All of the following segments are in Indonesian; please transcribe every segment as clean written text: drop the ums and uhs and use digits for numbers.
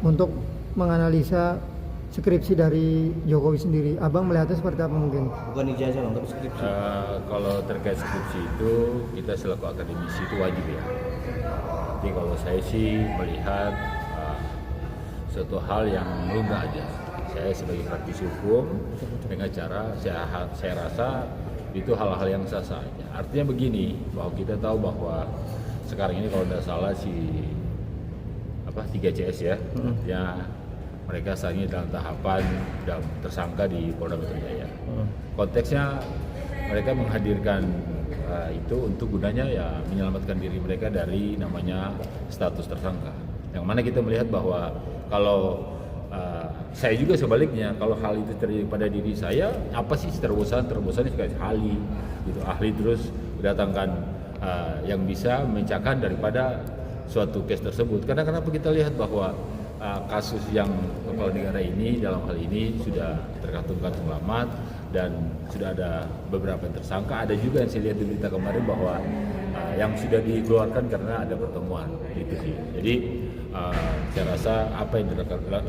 untuk menganalisa skripsi dari Jokowi sendiri. Abang melihatnya seperti apa mungkin? Bukan ijazah bang, tapi skripsi. Kalau terkait skripsi itu kita selaku akademisi itu wajib ya. Jadi kalau saya sih melihat suatu hal yang lumrah aja. Saya sebagai praktisi hukum dengan cara saya rasa itu hal-hal yang sah saja. Artinya begini, bahwa kita tahu bahwa sekarang ini kalau tidak salah 3CS ya, artinya mereka saat ini dalam tahapan tersangka di Polda Metro Jaya. Konteksnya mereka menghadirkan itu untuk gunanya ya menyelamatkan diri mereka dari namanya status tersangka. Yang mana kita melihat bahwa kalau saya juga sebaliknya, kalau hal itu terjadi pada diri saya, apa sih terobosannya sekali ahli terus mendatangkan yang bisa memecahkan daripada suatu case tersebut. Karena kenapa kita lihat bahwa kasus yang kepala negara ini dalam hal ini sudah tergantung lama dan sudah ada beberapa yang tersangka. Ada juga yang saya lihat di berita kemarin bahwa yang sudah dikeluarkan karena ada pertemuan gitu sih. Jadi saya rasa apa yang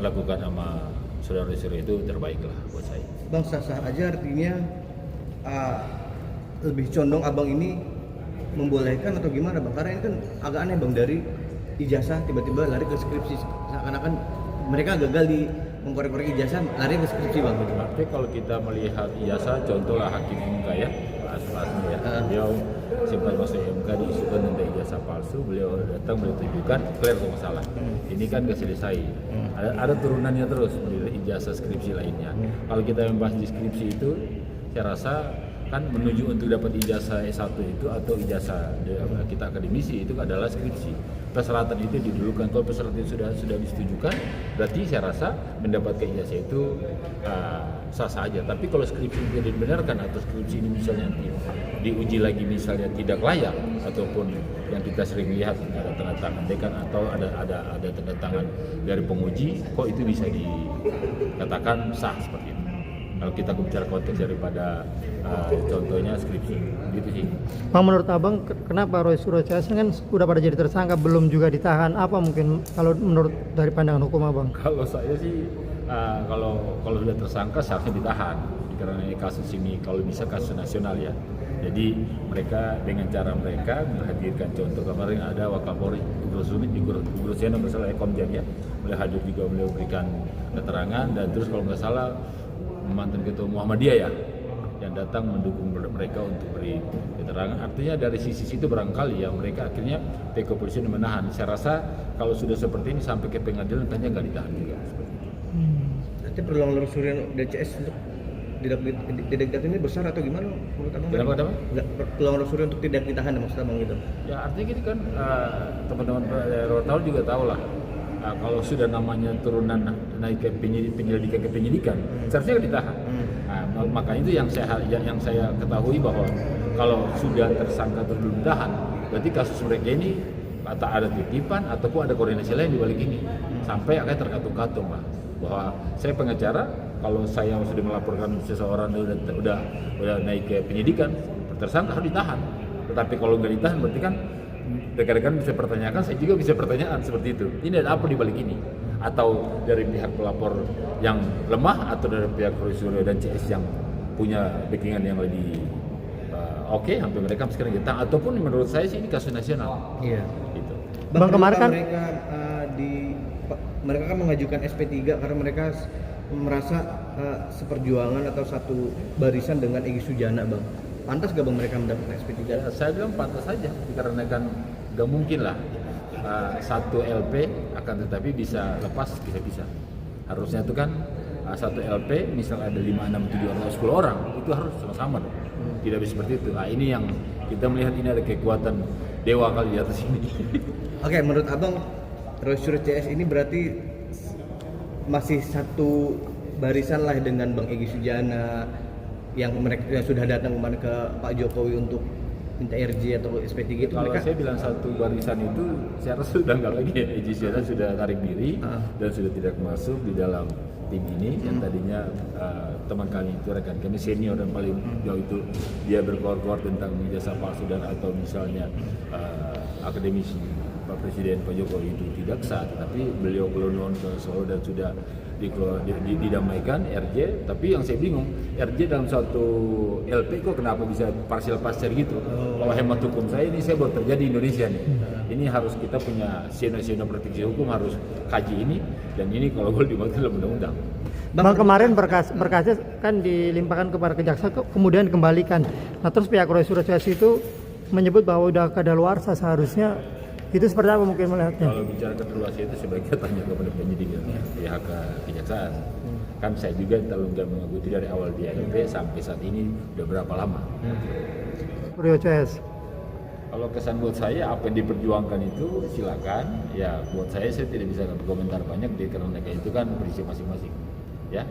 dilakukan sama saudara-saudara itu terbaik lah buat saya. Bang, sah-sah aja artinya lebih condong abang ini membolehkan atau gimana bang? Karena ini kan agak aneh bang, dari ijazah tiba-tiba lari ke skripsi, seakan-akan mereka gagal di mengkorek-korek ijazah, lari ke skripsi bang. Tapi kalau kita melihat ijazah, contohlah Hakim MK ya, beliau sempat masuk MK diisukan tentang ijazah palsu, beliau datang beliau tunjukkan clear tuh masalah. Ini kan gak selesai, ada turunannya terus dari ijazah skripsi lainnya. Kalau kita membahas di skripsi itu, saya rasa kan menuju untuk dapat ijazah S1 itu atau ijazah kita akademisi itu adalah skripsi. Persyaratan itu didulukan. Kalau persyaratan sudah disetujukan, berarti saya rasa mendapatkan ijazah itu sah saja. Tapi kalau skripsi tidak dibenarkan atau skripsi ini misalnya diuji lagi misalnya tidak layak, ataupun yang kita sering lihat ada tanda tangan dekan atau ada tanda tangan dari penguji, kok itu bisa dikatakan sah seperti itu. Kalau kita bicara konteks daripada contohnya skripsi, gitu sih. Bang, menurut abang kenapa Roy Suryo CS kan udah pada jadi tersangka belum juga ditahan? Apa mungkin kalau menurut dari pandangan hukum abang? Kalau saya sih kalau sudah tersangka seharusnya ditahan karena kasus ini kalau bisa kasus nasional ya. Jadi mereka dengan cara mereka menghadirkan, contoh kemarin ada Wakapolri Ugroseno bersalah Komjen ya, beliau hadir juga, beliau berikan keterangan, dan terus kalau nggak salah mantan ketua Muhammadiyah ya yang datang mendukung mereka untuk beri keterangan. Artinya dari sisi itu barangkali ya mereka akhirnya pihak kepolisian menahan. Saya rasa kalau sudah seperti ini sampai ke pengadilan tanya nggak ditahan juga seperti itu. Nanti peluang Roy Suryo DCS untuk tidak ini besar atau gimana menurut abang? Kenapa? Peluang Roy Suryo untuk tidak ditahan maksud abang gitu? Ya artinya gitu kan teman-teman tahu juga tahu lah. Kalau sudah namanya turunan naik ke penyelidikan, seharusnya ditahan. Makanya itu yang saya ketahui bahwa kalau sudah tersangka terus belum ditahan, berarti kasus mereka ini atau ada titipan ataupun ada koordinasi lain di balik ini, sampai akan terkatung-katung lah. Bahwa saya pengacara, kalau saya sudah melaporkan seseorang udah naik ke penyidikan, tersangka harus ditahan. Tetapi kalau nggak ditahan, berarti kan rekan-rekan bisa pertanyakan, saya juga bisa pertanyaan seperti itu. Ini ada apa di balik ini? Atau dari pihak pelapor yang lemah, atau dari pihak Roy Suryo dan CS yang punya backingan yang lebih oke, hampir mereka sekarang ditahan. Ataupun menurut saya sih ini kasus nasional. Iya. Gitu. Bang, kemarin kan mereka kan mengajukan SP3 karena mereka merasa seperjuangan atau satu barisan dengan Egy Sujana, bang. Pantas gak bang mereka mendapatkan SP3? Ya, saya bilang pantas saja, dikarenakan gak mungkin lah satu LP akan tetapi bisa lepas, bisa. Harusnya itu kan satu LP misalnya ada 5, 6, 7 orang, 10 orang, itu harus sama-sama dong. Tidak bisa seperti itu. Nah, ini yang kita melihat ini ada kekuatan dewa kali di atas ini. Oke, menurut abang Roy Suryo CS ini berarti masih satu barisan lah dengan Bang Egy Sujana yang mereka sudah datang kemarin ke Pak Jokowi untuk minta RJ atau SP3 itu. Kalau mereka... saya bilang satu barisan itu saya rasa sudah nggak lagi ya. Egy Sujana sudah tarik diri dan sudah tidak masuk di dalam tim ini yang tadinya teman kami itu, rekan kami senior dan paling jauh itu dia berkor-kor tentang ijazah palsu dan atau misalnya akademisi Pak Presiden Pak Jokowi itu tidak sah, tapi beliau keluar ke Solo dan sudah didamaikan RJ. Tapi yang saya bingung, RJ dalam suatu LP kok kenapa bisa parsial pasir gitu? Kalau hemat hukum saya ini saya baru terjadi di Indonesia nih. Ini harus kita punya seno praktisi hukum harus kaji ini, dan ini kalau boleh dibuat dalam undang-undang. Bang, kemarin berkasnya kan dilimpahkan kepada kejaksaan kemudian dikembalikan. Nah terus pihak Roy Suryo itu menyebut bahwa udah kadaluarsa, seharusnya itu seperti apa mungkin melihatnya? Kalau bicara kedaluarsa itu sebaiknya tanya kepada penyidik pihak kejaksaan. Kan saya juga terlunggah mengikuti dari awal di ALP sampai saat ini udah berapa lama. Suryo CS. Kalau kesan buat saya apa yang diperjuangkan itu silakan. Ya buat saya tidak bisa berkomentar banyak karena itu kan prinsip masing-masing. Ya.